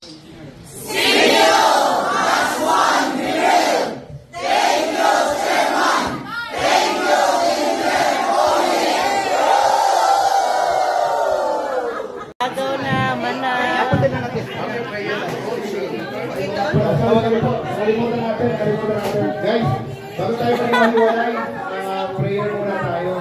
Guys, bago tayo maniwalay, prayer muna tayo.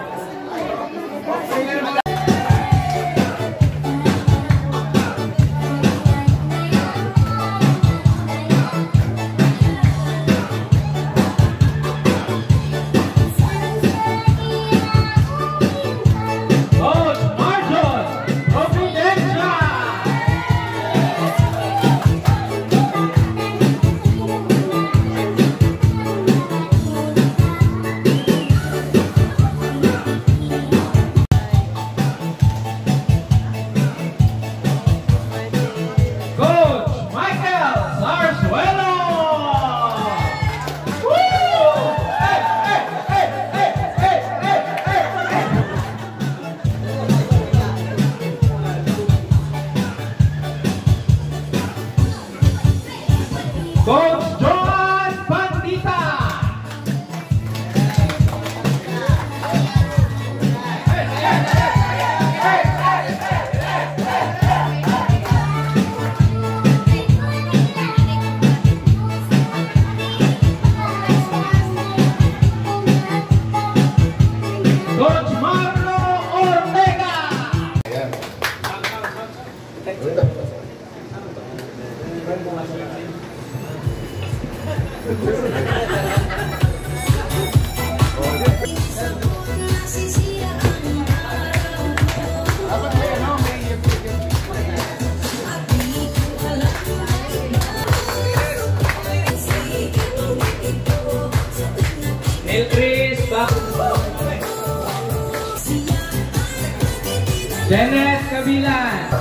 Janet Kabilan.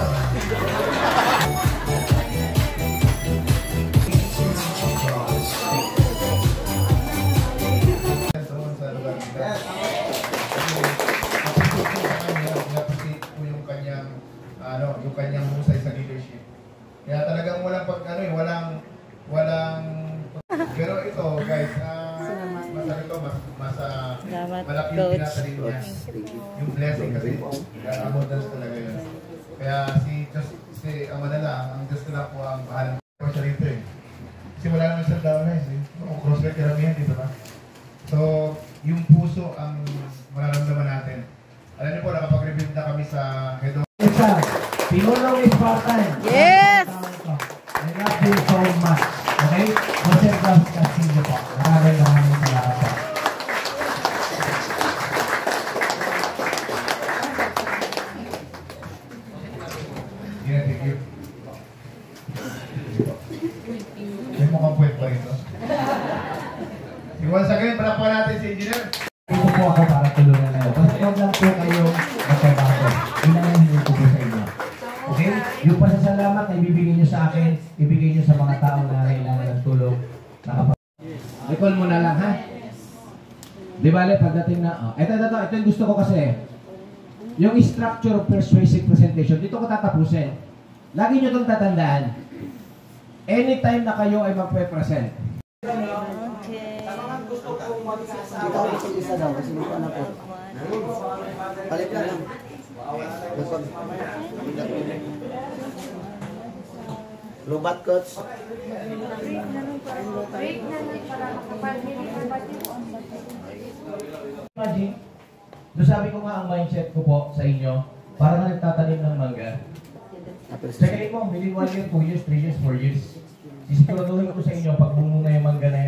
Yung kanyang husay sa leadership. Kaya talagang walang pero ito guys, malaki yung pinatarin niya. Yung blessing kasi, abundance talaga yun. Kaya si Ama na lang, ang Diyos na lang po ang bahalang ko siya rito eh. Kasi wala naman siyang downline eh. Crossfit karamihan dito ba? So, yung puso ang mararamdaman natin. Alam niyo po, nakapag-review na kami sa head of Pinulong is part-time. Yes! I love you so much. Okay? Jose Gams Castillo po. Maraming salamat po. Yeah, thank you. May mukhang puwet ba ito? Once again, palakpakan natin si Engineer. Ito po ako para tulungan na yun. Basta huwag lang po kayong magkabago. Yun ang hindi ko po sa inyo. Okay? Yung pasasalamat na ibibigay nyo sa akin, ibigay nyo sa mga tao na kailangan ng tulong. Recall mo na lang, ha? Di bale, pagdating na... Ito yung gusto ko kasi. Yung structure of persuasive presentation, dito ko tatapusin. Lagi nyo itong tatandaan. Anytime na kayo ay magpe-present. Okay. Gusto kong magsasabi. Ikaw isa daw, kasi may anak ko. Balik na lang. Lubat coach. Imagine, so sabi ko nga ang mindset ko po sa inyo, parang nagtatanim ng mangga. Check mo, within 1 year, 2 years, 3 years, 4 years. Sisiguraduhin ko sa inyo, pag bumunga yung mangga na yan,